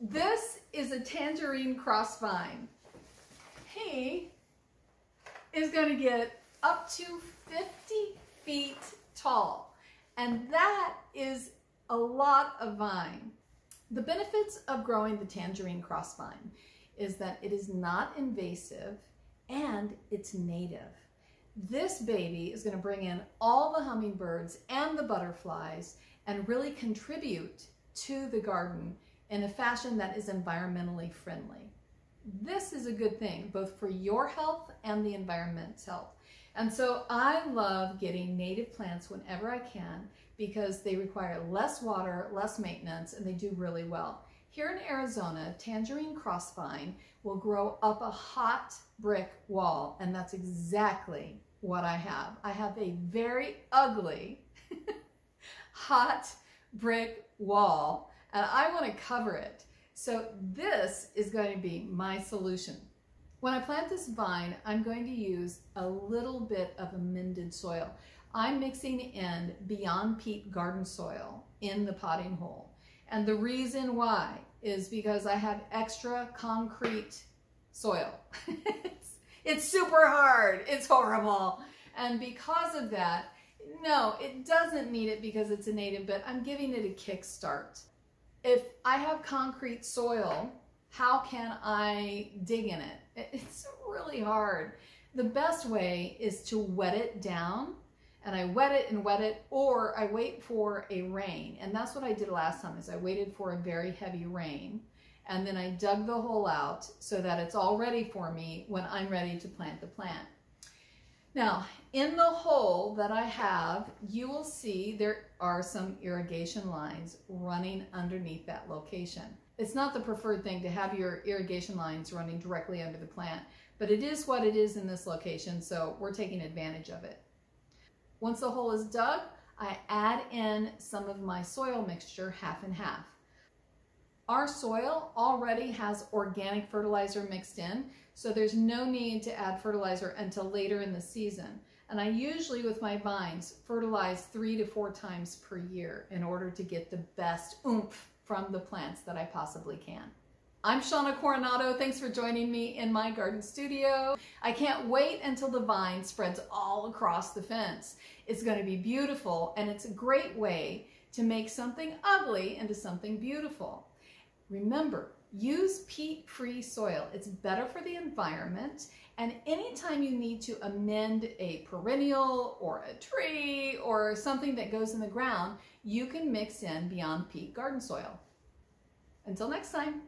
This is a Tangerine Crossvine. He is going to get up to 50 feet tall, and that is a lot of vine. The benefits of growing the Tangerine Crossvine is that it is not invasive and it's native. This baby is going to bring in all the hummingbirds and the butterflies and really contribute to the garden in a fashion that is environmentally friendly. This is a good thing, both for your health and the environment's health. And so I love getting native plants whenever I can because they require less water, less maintenance, and they do really well. Here in Arizona, Tangerine Crossvine will grow up a hot brick wall, and that's exactly what I have. I have a very ugly hot brick wall, and I want to cover it. So this is going to be my solution. When I plant this vine, I'm going to use a little bit of amended soil. I'm mixing in Beyond Peat garden soil in the potting hole. And the reason why is because I have extra concrete soil. It's super hard. It's horrible. And because of that, no, it doesn't need it because it's a native, but I'm giving it a kickstart. If I have concrete soil, how can I dig in it? It's really hard. The best way is to wet it down, and I wet it, or I wait for a rain. And that's what I did last time, is I waited for a very heavy rain, and then I dug the hole out so that it's all ready for me when I'm ready to plant the plant. Now, in the hole that I have, you will see there are some irrigation lines running underneath that location. It's not the preferred thing to have your irrigation lines running directly under the plant, but it is what it is in this location, so we're taking advantage of it. Once the hole is dug, I add in some of my soil mixture, half and half. Our soil already has organic fertilizer mixed in, so there's no need to add fertilizer until later in the season. And I usually, with my vines, fertilize 3 to 4 times per year in order to get the best oomph from the plants that I possibly can. I'm Shauna Coronado. Thanks for joining me in my garden studio. I can't wait until the vine spreads all across the fence. It's going to be beautiful, and it's a great way to make something ugly into something beautiful. Remember, use peat-free soil. It's better for the environment, and anytime you need to amend a perennial or a tree or something that goes in the ground, you can mix in Beyond Peat garden soil. Until next time.